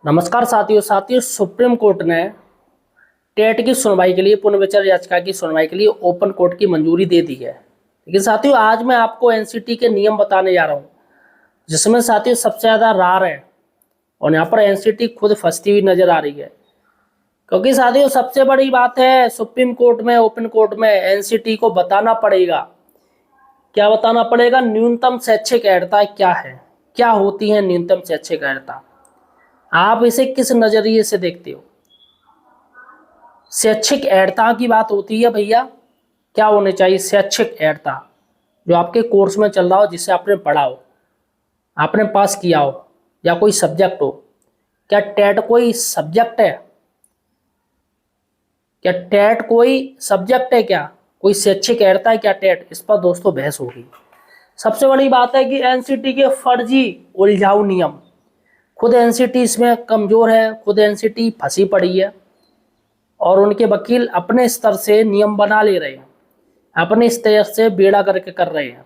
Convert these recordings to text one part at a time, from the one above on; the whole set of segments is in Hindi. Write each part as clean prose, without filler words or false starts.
नमस्कार साथियों सुप्रीम कोर्ट ने टेट की सुनवाई के लिए पुनर्विचार याचिका की सुनवाई के लिए ओपन कोर्ट की मंजूरी दे दी है। लेकिन साथियों आज मैं आपको एनसीटी के नियम बताने जा रहा हूं, जिसमें साथियों सबसे ज्यादा रार है और यहाँ पर एनसीटी खुद फंसती हुई नजर आ रही है। क्योंकि साथियों सबसे बड़ी बात है, सुप्रीम कोर्ट में ओपन कोर्ट में एनसीटी को बताना पड़ेगा। क्या बताना पड़ेगा? न्यूनतम शैक्षिक अर्हता क्या है, क्या होती है न्यूनतम शैक्षिक अर्हता, आप इसे किस नजरिए से देखते हो। शैक्षिक अर्हता की बात होती है भैया, क्या होने चाहिए शैक्षिक अर्हता, जो आपके कोर्स में चल रहा हो, जिससे आपने पढ़ा हो, आपने पास किया हो, या कोई सब्जेक्ट हो। क्या टेट कोई सब्जेक्ट है? क्या टेट कोई सब्जेक्ट है? क्या कोई शैक्षिक अर्हता है क्या टेट? इस पर दोस्तों बहस होगी। सबसे बड़ी बात है कि एनसीटी के फर्जी उलझाऊ नियम, खुद एनसीटी इसमें कमजोर है, खुद एनसीटी फंसी पड़ी है और उनके वकील अपने स्तर से नियम बना ले रहे हैं, अपने स्तर से बेड़ा करके कर रहे हैं।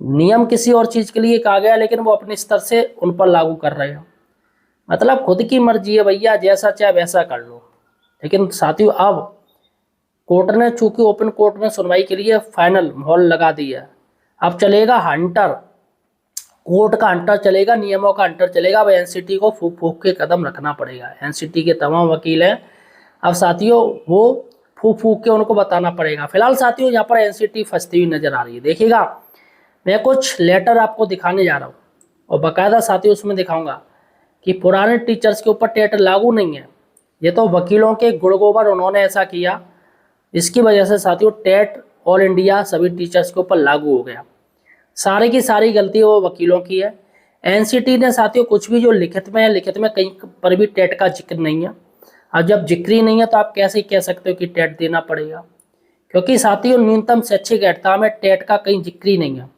नियम किसी और चीज के लिए कहा गया, लेकिन वो अपने स्तर से उन पर लागू कर रहे हैं। मतलब खुद की मर्जी है भैया, जैसा चाहे वैसा कर लो। लेकिन साथियों अब कोर्ट ने चूंकि ओपन कोर्ट में सुनवाई के लिए फाइनल मोहर लगा दी है, अब चलेगा हंटर, कोर्ट का हंटर चलेगा, नियमों का हंटर चलेगा। अब एनसीटी को फूक फूक के कदम रखना पड़ेगा। एनसीटी के तमाम वकील हैं, अब साथियों वो फूक फूक के उनको बताना पड़ेगा। फिलहाल साथियों यहाँ पर एनसीटी फंसती हुई नजर आ रही है। देखिएगा, मैं कुछ लेटर आपको दिखाने जा रहा हूँ और बाकायदा साथियों उसमें दिखाऊंगा कि पुराने टीचर्स के ऊपर टेट लागू नहीं है। ये तो वकीलों के गुण गोबर उन्होंने ऐसा किया, इसकी वजह से साथियों टेट ऑल इंडिया सभी टीचर्स के ऊपर लागू हो गया। सारी की सारी गलती वो वकीलों की है। एनसीटी ने साथियों कुछ भी जो लिखित में है, लिखित में कहीं पर भी टेट का जिक्र नहीं है। अब जब जिक्र ही नहीं है तो आप कैसे कह सकते हो कि टेट देना पड़ेगा? क्योंकि साथियों न्यूनतम शैक्षिक अर्हता में टेट का कहीं जिक्र ही नहीं है।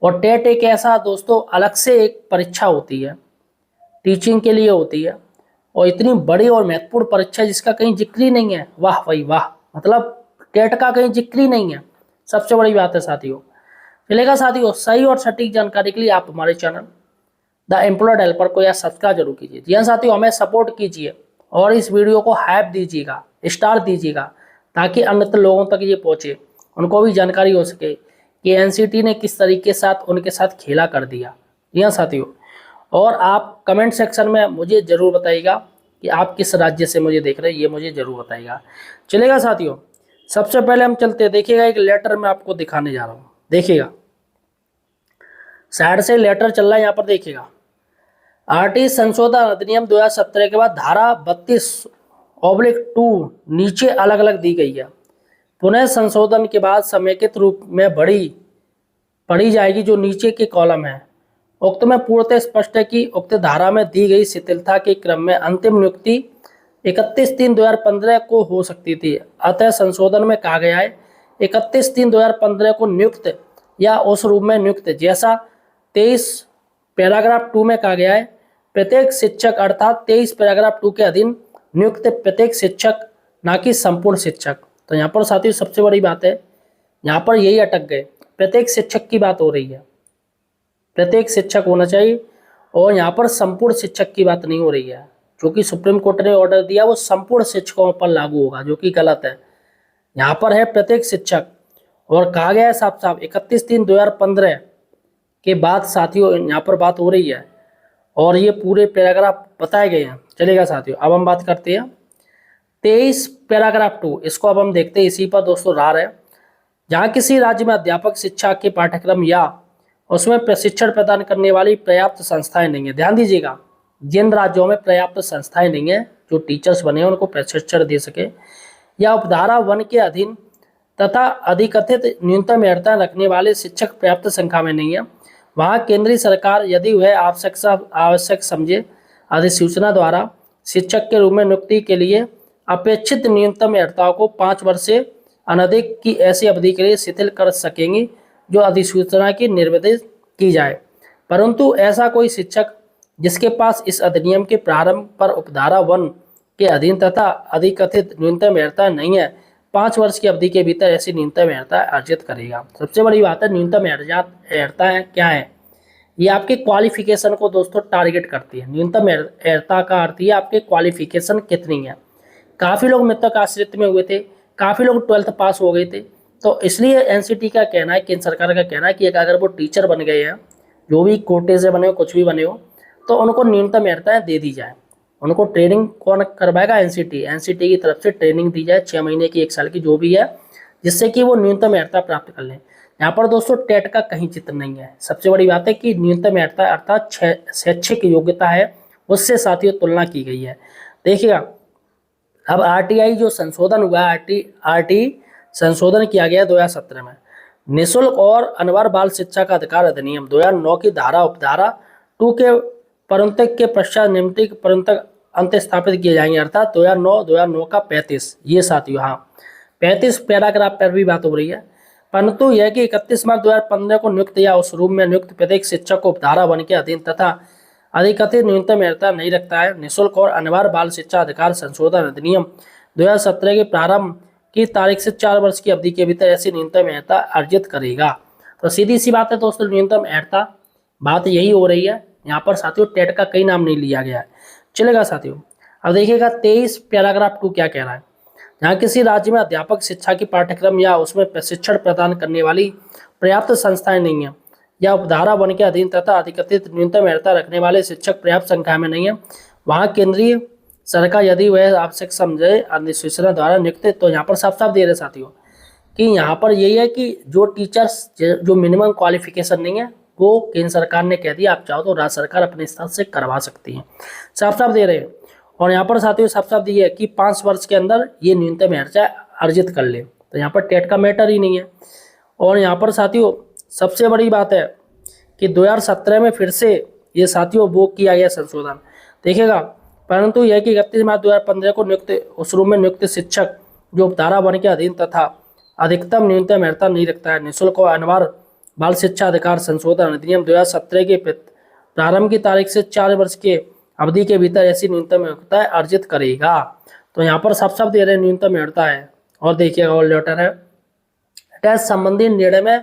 और टेट एक ऐसा दोस्तों अलग से एक परीक्षा होती है, टीचिंग के लिए होती है, और इतनी बड़ी और महत्वपूर्ण परीक्षा जिसका कहीं जिक्र ही नहीं है। वाह भाई वाह, मतलब टेट का कहीं जिक्र ही नहीं है। सबसे बड़ी बात है साथियों। चलेगा साथियों, सही और सटीक जानकारी के लिए आप हमारे चैनल द एम्प्लॉयड हेल्पर को या सब्सक्राइब जरूर कीजिए। जी हाँ साथियों, हमें सपोर्ट कीजिए और इस वीडियो को हाइप दीजिएगा, स्टार दीजिएगा, ताकि अन्य लोगों तक ये पहुंचे, उनको भी जानकारी हो सके कि एनसीटी ने किस तरीके से उनके साथ खेला कर दिया। जी हाँ साथियों, और आप कमेंट सेक्शन में मुझे जरूर बताइएगा कि आप किस राज्य से मुझे देख रहे हैं, ये मुझे जरूर बताइएगा। चलेगा साथियों, सबसे पहले हम चलते हैं। देखिएगा, एक लेटर मैं आपको दिखाने जा रहा हूँ। देखिएगा, साइड से लेटर चल रहा है, यहाँ पर देखिएगा। आरटी संशोधन अधिनियम 2017 के बाद धारा 32/2 नीचे अलग अलग दी गई है। पुनः संशोधन के बाद समेकित रूप में पढ़ी जाएगी जो नीचे के कॉलम है। उक्त में पूर्णतः स्पष्ट है कि उक्त धारा में दी गई शिथिलता के क्रम में अंतिम नियुक्ति 31/3/2015 को हो सकती थी। अतः संशोधन में कहा गया है 31/3/2015 को नियुक्त या उस रूप में नियुक्त, जैसा 23 पैराग्राफ 2 में कहा गया है। प्रत्येक शिक्षक अर्थात 23 पैराग्राफ 2 के अधीन नियुक्त प्रत्येक शिक्षक, ना कि संपूर्ण शिक्षक। तो यहाँ पर साथियों सबसे बड़ी बात है, यहाँ पर यही अटक गए। प्रत्येक शिक्षक की बात हो रही है, प्रत्येक शिक्षक होना चाहिए, और यहाँ पर संपूर्ण शिक्षक की बात नहीं हो रही है। जो कि सुप्रीम कोर्ट ने ऑर्डर दिया वो संपूर्ण शिक्षकों पर लागू होगा, जो कि गलत है। यहाँ पर है प्रत्येक शिक्षक, और कहा गया है साफ साफ 31/3/2015 के बाद साथियों यहाँ पर बात हो रही है, और ये पूरे पैराग्राफ बताए गए हैं। चलेगा साथियों, अब हम बात करते हैं 23 पैराग्राफ 2, इसको अब हम देखते हैं। इसी पर दोस्तों रार है, जहाँ किसी राज्य में अध्यापक शिक्षा के पाठ्यक्रम या उसमें प्रशिक्षण प्रदान करने वाली पर्याप्त संस्थाएं नहीं है। ध्यान दीजिएगा, जिन राज्यों में पर्याप्त संस्थाएं नहीं है जो टीचर्स बने उनको प्रशिक्षण दे सके, या उपधारा 1 के अधीन तथा अधिकथित न्यूनतम अर्हता रखने वाले शिक्षक पर्याप्त संख्या में नहीं है, वहाँ केंद्रीय सरकार यदि वह आवश्यक समझे अधिसूचना द्वारा शिक्षक के रूप में नियुक्ति के लिए अपेक्षित न्यूनतम अर्हताओं को 5 वर्ष से अनधिक की ऐसी अवधि के लिए शिथिल कर सकेंगी, जो अधिसूचना की निर्धारित की जाए। परंतु ऐसा कोई शिक्षक जिसके पास इस अधिनियम के प्रारंभ पर उपधारा 1 के अधीन तथा अधिकथित न्यूनतम अर्हता नहीं है, 5 वर्ष की अवधि के भीतर ऐसी न्यूनतम अर्हता अर्जित करेगा। सबसे बड़ी बात है न्यूनतम अर्हता क्या है, ये आपके क्वालिफिकेशन को दोस्तों टारगेट करती है। न्यूनतम अर्हता का अर्थ ये आपके क्वालिफिकेशन कितनी है। काफ़ी लोग मृतक आश्रित में हुए थे, काफ़ी लोग 12th पास हो गए थे। तो इसलिए एनसीटी का कहना है, केंद्र सरकार का कहना है कि अगर वो टीचर बन गए हैं, जो भी कोटे से बने हो, कुछ भी बने हो, तो उनको न्यूनतम अर्हताएँ दे दी जाए। उनको ट्रेनिंग कौन करवाएगा? एनसीटी। एनसीटी की तरफ से ट्रेनिंग दी जाए 6 महीने की, 1 साल की, जो भी है, जिससे कि वो न्यूनतम अर्हता प्राप्त कर लें। यहाँ पर दोस्तों टेट का कहीं चित्र नहीं है। सबसे बड़ी बात है कि न्यूनतम अर्हता अर्थात शैक्षिक योग्यता है, उससे साथियों तुलना की गई है। देखिएगा, अब आरटीआई जो संशोधन हुआ, आरटी संशोधन किया गया 2017 में। निःशुल्क और अनिवार्य बाल शिक्षा का अधिकार अधिनियम 2009 की धारा उपधारा 2 के परंतक के पश्चात निम्नलिखित परंतक अंत स्थापित किए जाएंगे, अर्थात 2009 का 35। ये साथियों, हाँ 35 पैराग्राफ पर भी बात हो रही है। परंतु यह कि 31 मार्च 2015 को नियुक्त या उस रूप में नियुक्त प्रत्येक शिक्षक को उपधारा वन के अधीन तथा अधिकथित न्यूनतम अर्हता नहीं रखता है। निःशुल्क और अनिवार्य बाल शिक्षा अधिकार संशोधन अधिनियम 2017 के प्रारंभ की तारीख से 4 वर्ष की अवधि के भीतर ऐसी न्यूनतम अर्हता अर्जित करेगा। तो सीधी सी बात है दोस्तों, न्यूनतम अर्हता बात यही हो रही है। यहाँ पर साथियों टेट का कई नाम नहीं लिया गया है, चलेगा साथियों। अब देखिएगा 23 पैराग्राफ 2 क्या कह रहा है। जहाँ किसी राज्य में अध्यापक शिक्षा की पाठ्यक्रम या उसमें प्रशिक्षण प्रदान करने वाली पर्याप्त संस्थाएं नहीं है, या उपधारा वन के अधीन तथा अधिकथित न्यूनतम अर्हता रखने वाले शिक्षक पर्याप्त संख्या में नहीं है, वहाँ केंद्रीय सरकार यदि वह आवश्यक समझे अधिसूचना द्वारा नियुक्त। तो यहाँ पर साफ साफ दे रहे साथियों कि यहाँ पर यही है कि जो टीचर्स जो मिनिमम क्वालिफिकेशन नहीं है, वो केंद्र सरकार ने कह दिया, आप चाहो तो राज्य सरकार अपने स्तर से करवा सकती है, साफ साफ दे रहे हैं। और यहाँ पर साथियों साफ साफ दिए है कि 5 वर्ष के अंदर ये न्यूनतम अर्हता अर्जित कर ले। तो यहाँ पर टेट का मैटर ही नहीं है। और यहाँ पर साथियों सबसे बड़ी बात है कि 2017 में फिर से ये साथियों वो किया गया संशोधन, देखिएगा। परंतु यह कि 31 मार्च 2015 को नियुक्त उस रूप में नियुक्त शिक्षक जो उपधारा वन के अधीन तथा अधिकतम न्यूनतम अर्हता नहीं रखता है। निःशुल्क और अनिवार्य बाल शिक्षा अधिकार संशोधन अधिनियम 2017 के प्रारंभ की तारीख से 4 वर्ष के अवधि के भीतर ऐसी न्यूनतम अर्हता अर्जित करेगा। तो यहाँ पर साफ साफ दे रहे न्यूनतम अर्हता है। और देखिएगा और लेटर है, टेस्ट संबंधी निर्णय में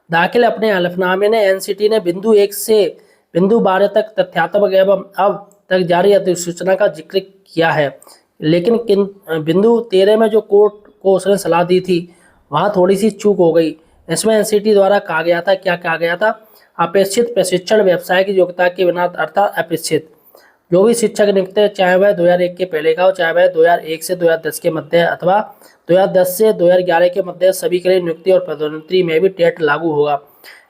दाखिल अपने हलफनामे ने एनसीटी ने बिंदु 1 से बिंदु 12 तक तथ्यात्मक एवं अब तक जारी अधिसूचना का जिक्र किया है, लेकिन बिंदु 13 में जो कोर्ट को उसने सलाह दी थी, वहाँ थोड़ी सी चूक हो गई। इसमें एनसीटी द्वारा कहा गया था, क्या कहा गया था? अपेक्षित प्रशिक्षण व्यवसाय की योग्यता के बिना, अर्थात अपेक्षित जो भी शिक्षक नियुक्त है, चाहे वह 2001 के पहले का हो, चाहे वह 2001 से 2010 के मध्य अथवा 2010 से 2011 के मध्य, सभी के लिए नियुक्ति और पदोन्नति में भी टेट लागू होगा।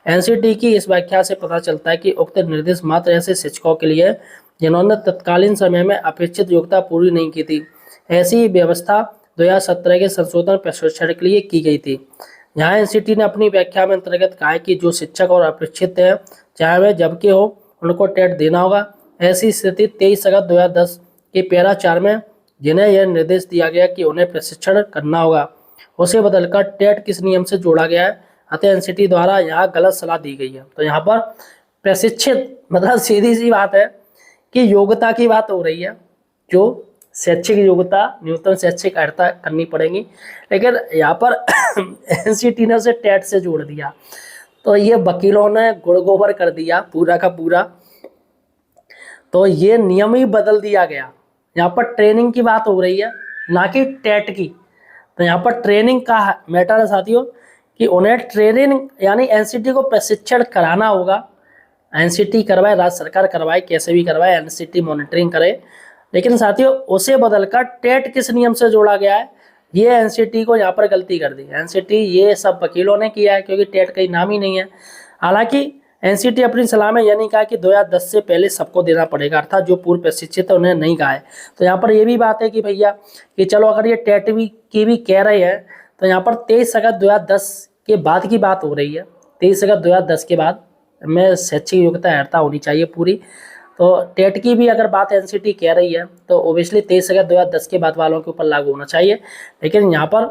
एनसीटी की इस व्याख्या से पता चलता है कि उक्त निर्देश मात्र ऐसे शिक्षकों के लिए जिन्होंने तत्कालीन समय में अपेक्षित योग्यता पूरी नहीं की थी। ऐसी व्यवस्था 2017 के संशोधन प्रशिक्षण के लिए की गई थी। यहाँ एनसीटी ने अपनी व्याख्या में अंतर्गत कहा है कि जो शिक्षक और अपेक्षित है, चाहे वह जब के हो, उनको टेट देना होगा। ऐसी स्थिति 23 अगस्त 2010 के पैरा 4 में जिन्हें यह निर्देश दिया गया कि उन्हें प्रशिक्षण करना होगा, उसे बदलकर टेट किस नियम से जोड़ा गया है। अतः एनसीटी द्वारा यहाँ गलत सलाह दी गई है। तो यहाँ पर प्रशिक्षित मतलब सीधी सी बात है कि योग्यता की बात हो रही है, जो शैक्षिक योग्यता न्यूनतम शैक्षिक अर्हता करनी पड़ेगी, लेकिन यहाँ पर एनसीटी ने उसे टेट से जोड़ दिया। तो ये वकीलों ने गुड़ गोबर कर दिया पूरा का पूरा। तो ये नियम ही बदल दिया गया। यहाँ पर ट्रेनिंग की बात हो रही है, ना कि टेट की। तो यहाँ पर ट्रेनिंग का मैटर है साथियों कि उन्हें ट्रेनिंग यानी एनसीटी को प्रशिक्षण कराना होगा। एनसीटी करवाए, राज्य सरकार करवाए, कैसे भी करवाए, एनसीटी मॉनिटरिंग करे, लेकिन साथियों उसे बदलकर टेट किस नियम से जोड़ा गया है, ये एनसीटी को यहाँ पर गलती कर दी। एनसीटी ये सब वकीलों ने किया है, क्योंकि टेट का नाम ही नहीं है। हालांकि एनसीटी अपनी सलाह में यह नहीं कहा कि 2010 से पहले सबको देना पड़ेगा, अर्थात जो पूर्व प्रशिक्षित है उन्हें नहीं कहा है। तो यहाँ पर ये भी बात है कि भैया कि चलो अगर ये टेट की भी कह रहे हैं, तो यहाँ पर 23 अगस्त 2010 के बाद की बात हो रही है। 23 अगस्त 2010 के बाद में शैक्षिक योग्यता अर्हता होनी चाहिए पूरी। तो टेट की भी अगर बात एनसीटी कह रही है तो ओबियसली 23 अगस्त 2010 के बाद वालों के ऊपर लागू होना चाहिए। लेकिन यहाँ पर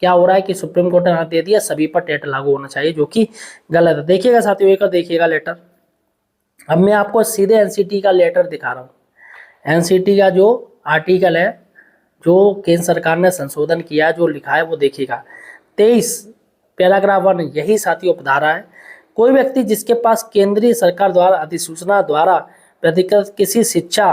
क्या हो रहा है कि सुप्रीम कोर्ट ने हाथ दे दिया, सभी पर टेट लागू होना चाहिए, जो कि गलत है। देखिएगा साथियों, एक और देखिएगा लेटर। अब मैं आपको सीधे एनसीटी का लेटर दिखा रहा हूँ। एनसीटी का जो आर्टिकल है, जो केंद्र सरकार ने संशोधन किया है, जो लिखा है वो देखिएगा। 23 पैराग्राफ 1 यही साथियों उपधारा है। कोई व्यक्ति जिसके पास केंद्रीय सरकार द्वारा अधिसूचना द्वारा प्राधिकृत किसी शिक्षा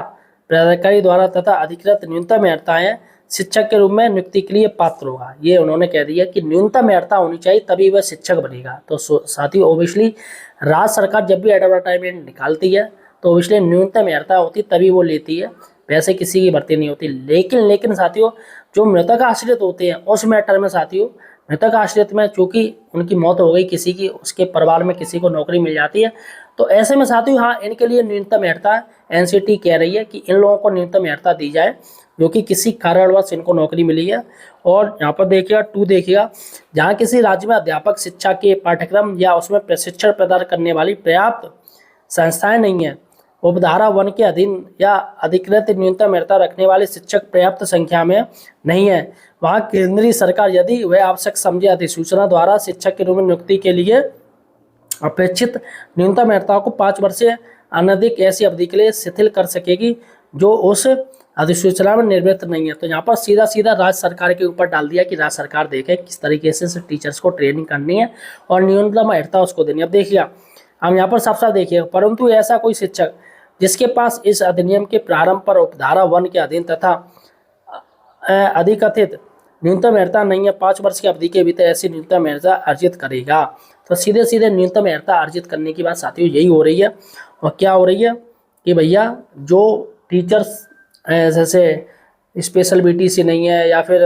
प्राधिकारी द्वारा तथा अधिकृत न्यूनतम अर्हताएं शिक्षक के रूप में नियुक्ति के लिए पात्र होगा। ये उन्होंने कह दिया कि न्यूनतम अर्हता होनी चाहिए तभी वह शिक्षक बनेगा। तो साथियों ओबियसली राज्य सरकार जब भी एडवर्टाइजमेंट निकालती है तो ओबियसली न्यूनतम अर्हता होती तभी वो लेती है, वैसे किसी की भर्ती नहीं होती। लेकिन साथियों जो मृतक आश्रित होते हैं उस मैटर में साथियों मृतक आश्रित में चूंकि उनकी मौत हो गई किसी की, उसके परिवार में किसी को नौकरी मिल जाती है, तो ऐसे में साथियों हाँ इनके लिए न्यूनतम अर्हता एनसीटी कह रही है कि इन लोगों को न्यूनतम अर्हता दी जाए जो कि किसी कारणवश इनको नौकरी मिली है। और यहाँ पर देखिएगा 2 देखिएगा, जहाँ किसी राज्य में अध्यापक शिक्षा के पाठ्यक्रम या उसमें प्रशिक्षण प्रदान करने वाली पर्याप्त संस्थाएं नहीं है, उपधारा 1 के अधीन या अधिकृत न्यूनतम अर्हता रखने वाले शिक्षक पर्याप्त संख्या में नहीं है, वहाँ केंद्रीय सरकार यदि वह आवश्यक समझे अधिसूचना द्वारा शिक्षक के रूप में नियुक्ति के लिए अपेक्षित न्यूनतम अर्हता को 5 वर्ष से अनधिक ऐसी अवधि के लिए शिथिल कर सकेगी जो उस अधिसूचना में निर्मित नहीं है। तो यहाँ पर सीधा राज्य सरकार के ऊपर डाल दिया कि राज्य सरकार देखे किस तरीके से टीचर्स को ट्रेनिंग करनी है और न्यूनतम अर्हता उसको देनी है। अब देखिएगा हम यहाँ पर साफ देखिएगा, परंतु ऐसा कोई शिक्षक जिसके पास इस अधिनियम के प्रारंभ पर उपधारा 1 के अधीन तथा अधिकथित न्यूनतम अर्हता नहीं है 5 वर्ष की अवधि के भीतर ऐसी न्यूनतम अर्हता अर्जित करेगा। तो सीधे न्यूनतम अर्हता अर्जित करने की बात साथियों यही हो रही है। और क्या हो रही है कि भैया जो टीचर्स जैसे स्पेशल बीटीसी नहीं है या फिर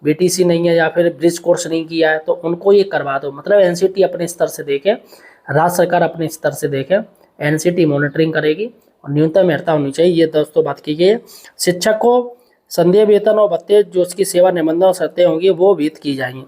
बीटीसी नहीं है या फिर ब्रिज कोर्स नहीं किया है तो उनको ये करवा दो। मतलब एनसीटी अपने स्तर से देखे, राज्य सरकार अपने स्तर से देखे, एनसीटी मॉनिटरिंग करेगी और न्यूनतम अर्हता होनी चाहिए। ये दोस्तों बात की गई है। शिक्षक को संदेय वेतन और भत्ते जो उसकी सेवा निबंधन और शर्तें होंगी वो विहित की जाएंगी।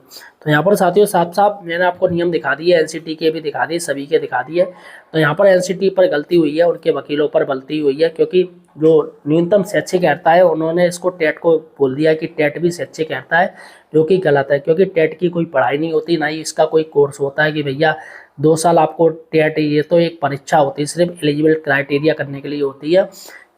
तो यहाँ पर साथियों साफ मैंने आपको नियम दिखा दिए, एनसीटी के भी दिखा दिए, सभी के दिखा दिए। तो यहाँ पर एनसीटी पर गलती हुई है, उनके वकीलों पर गलती हुई है, क्योंकि जो न्यूनतम शैक्षिक अर्हता है उन्होंने इसको टेट को बोल दिया कि टेट भी शैक्षिक अर्हता है, जो कि गलत है। क्योंकि टेट की कोई पढ़ाई नहीं होती, ना ही इसका कोई कोर्स होता है कि भैया 2 साल आपको टेट, ये तो एक परीक्षा होती है, सिर्फ एलिजिबल क्राइटेरिया करने के लिए होती है।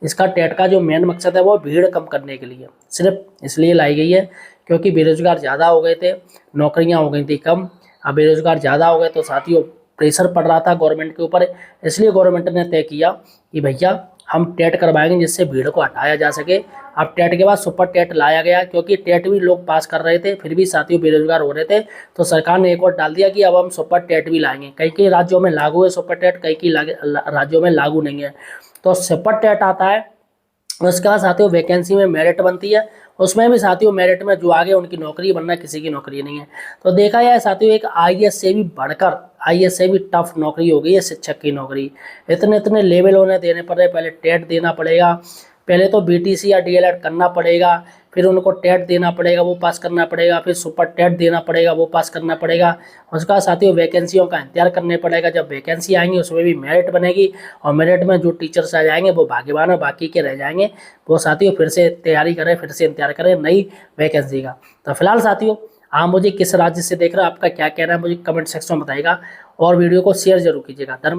इसका टेट का जो मेन मकसद है वो भीड़ कम करने के लिए सिर्फ इसलिए लाई गई है, क्योंकि बेरोजगार ज़्यादा हो गए थे, नौकरियां हो गई थी कम। अब बेरोजगार ज़्यादा हो गए तो साथियों प्रेशर पड़ रहा था गवर्नमेंट के ऊपर, इसलिए गवर्नमेंट ने तय किया कि भैया हम टेट करवाएंगे जिससे भीड़ को हटाया जा सके। अब टेट के बाद सुपर टेट लाया गया, क्योंकि टेट भी लोग पास कर रहे थे फिर भी साथियों बेरोजगार हो रहे थे, तो सरकार ने एक और डाल दिया कि अब हम सुपर टेट भी लाएंगे। कई राज्यों में लागू है सुपर टेट, कई राज्यों में लागू नहीं है। तो सुपर टेट आता है, उसके बाद साथियों वैकेंसी में मेरिट बनती है, उसमें भी साथियों मेरिट में जो आगे उनकी नौकरी बनना, किसी की नौकरी नहीं है। तो देखा जाए साथियों एक आईएएस से भी बढ़कर, आईएएस से भी टफ नौकरी हो गई है शिक्षक की नौकरी। इतने लेवल उन्हें देने पड़ रहे, पहले टेट देना पड़ेगा, पहले तो बीटीसी या डीएलएड करना पड़ेगा, फिर उनको टेट देना पड़ेगा, वो पास करना पड़ेगा, फिर सुपर टेट देना पड़ेगा, वो पास करना पड़ेगा। उसका साथियों वैकेंसियों का इंतजार करने पड़ेगा। जब वैकेंसी आएंगी उसमें भी मेरिट बनेगी, और मेरिट में जो टीचर्स आ जाएंगे वो भाग्यवान है, बाकी के रह जाएंगे वो साथियों फिर से तैयारी करें, फिर से इंतजार करें नई वैकेंसी का। तो फिलहाल साथियों आप मुझे किस राज्य से देख रहे हैं, आपका क्या कहना है मुझे कमेंट सेक्शन में बताइएगा, और वीडियो को शेयर जरूर कीजिएगा। धन्यवाद।